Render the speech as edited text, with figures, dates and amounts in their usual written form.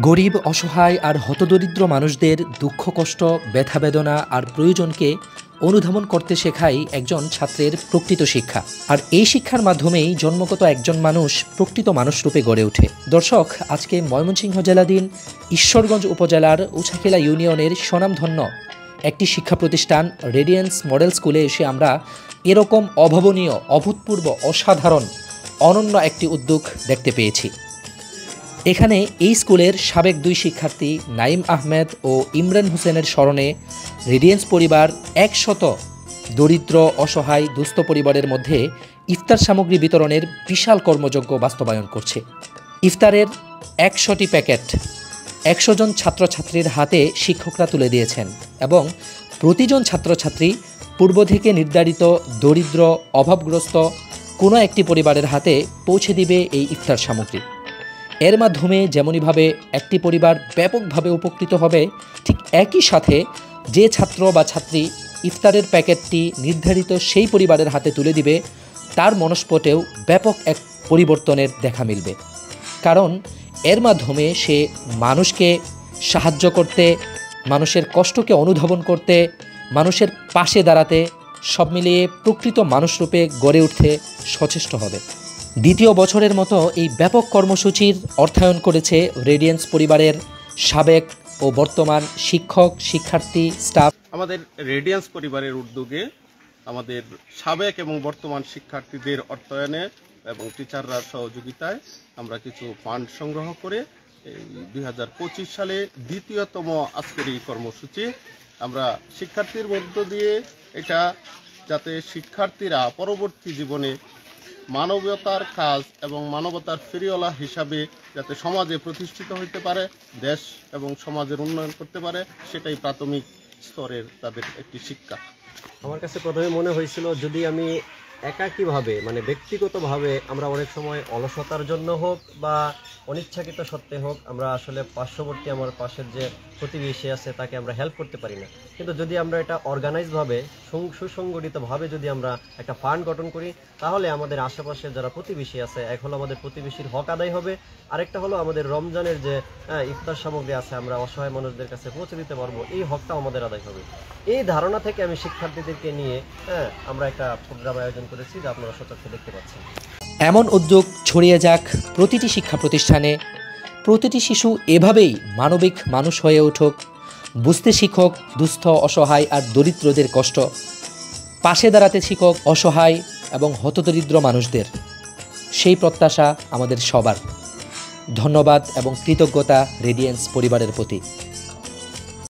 গরিব, অসহায় আর হতদরিদ্র মানুষদের দুঃখ কষ্ট, ব্যথা বেদনা আর প্রয়োজনকে অনুধাবন করতে শেখাই একজন ছাত্রের প্রকৃত শিক্ষা। আর এই শিক্ষার মাধ্যমেই জন্মগত একজন মানুষ প্রকৃত মানুষরূপে গড়ে ওঠে। দর্শক, আজকে ময়মনসিংহ জেলাধীন ঈশ্বরগঞ্জ উপজেলার উছাখিলা ইউনিয়নের স্বনামধন্য একটি শিক্ষা প্রতিষ্ঠান রেডিয়েন্স মডেল স্কুলে এসে আমরা এরকম অভাবনীয়, অভূতপূর্ব, অসাধারণ, অনন্য একটি উদ্যোগ দেখতে পেয়েছি। এখানে এই স্কুলের সাবেক দুই শিক্ষার্থী নাইম আহমেদ ও ইমরান হোসেনের স্মরণে রেডিয়েন্স পরিবার 100 দরিদ্র, অসহায়, দুস্থ পরিবারের মধ্যে ইফতার সামগ্রী বিতরণের বিশাল কর্মযজ্ঞ বাস্তবায়ন করছে। ইফতারের 100টি প্যাকেট 100 জন ছাত্রছাত্রীর হাতে শিক্ষকরা তুলে দিয়েছেন এবং প্রতিজন ছাত্রছাত্রী পূর্ব থেকে নির্ধারিত দরিদ্র, অভাবগ্রস্ত কোনো একটি পরিবারের হাতে পৌঁছে দিবে এই ইফতার সামগ্রী। এর মাধ্যমে যেমনইভাবে একটি পরিবার ব্যাপকভাবে উপকৃত হবে, ঠিক একই সাথে যে ছাত্র বা ছাত্রী ইফতারের প্যাকেটটি নির্ধারিত সেই পরিবারের হাতে তুলে দিবে, তার মনস্পটেও ব্যাপক এক পরিবর্তনের দেখা মিলবে। কারণ এর মাধ্যমে সে মানুষকে সাহায্য করতে, মানুষের কষ্টকে অনুধাবন করতে, মানুষের পাশে দাঁড়াতে, সব মিলিয়ে প্রকৃত মানুষরূপে গড়ে উঠতে সচেষ্ট হবে। দ্বিতীয় বছরের মতো এই ব্যাপক কর্মসূচির অর্থায়ন করেছে রেডিয়েন্স পরিবারের সাবেক ও বর্তমান শিক্ষক, শিক্ষার্থী, স্টাফ। আমাদের রেডিয়েন্স পরিবারের উদ্যোগে আমাদের সাবেক এবং বর্তমান শিক্ষার্থীদের অর্থায়নে এবং টিচাররা সহযোগিতায় আমরা কিছু ফান্ড সংগ্রহ করে 2025 সালে দ্বিতীয়তম আজকের এই কর্মসূচি আমরা শিক্ষার্থীর মধ্য দিয়ে এটা যাতে শিক্ষার্থীরা পরবর্তী জীবনে মানবতার কাজ এবং মানবতার ফেরিওয়ালা হিসাবে যাতে সমাজে প্রতিষ্ঠিত হতে পারে, দেশ এবং সমাজের উন্নয়ন করতে পারে, সেটাই প্রাথমিক স্তরের তাদের একটি শিক্ষা। আমার কাছে প্রথমে মনে হয়েছিল যদি আমি একাকীভাবে ব্যক্তিগতভাবে আমরা অনেক সময় অলসতার জন্য হোক বা অনিচ্ছাকৃত সত্ত্বে হোক আমরা আসলে পার্শ্ববর্তী আমার পাশের যে প্রতিবেশী আছে তাকে আমরা হেল্প করতে পারি না। কিন্তু যদি আমরা এটা অর্গানাইজভাবে সুসংগঠিতভাবে যদি আমরা একটা ফান্ড গঠন করি, তাহলে আমাদের আশেপাশে যারা প্রতিবেশী আছে, এক হলো আমাদের প্রতিবেশীর হক আদায় হবে, আরেকটা হলো আমাদের রমজানের যে ইফতার সামগ্রী আছে আমরা অসহায় মানুষদের কাছে পৌঁছে দিতে পারবো, এই হকটাও আমাদের আদায় হবে। এই ধারণা থেকে আমি শিক্ষার্থীদেরকে নিয়ে আমরা একটা প্রোগ্রাম আয়োজন করেছি, যা আপনারা সচক্ষে দেখতে পাচ্ছেন। এমন উদ্যোগ ছড়িয়ে যাক প্রতিটি শিক্ষা প্রতিষ্ঠানে, প্রতিটি শিশু এভাবেই মানবিক মানুষ হয়ে উঠুক, বুঝতে শিক্ষক দুস্থ, অসহায় আর দরিদ্রদের কষ্ট, পাশে দাঁড়াতে শিক্ষক অসহায় এবং হতদরিদ্র মানুষদের। সেই প্রত্যাশা আমাদের সবার। ধন্যবাদ এবং কৃতজ্ঞতা রেডিয়েন্স পরিবারের প্রতি।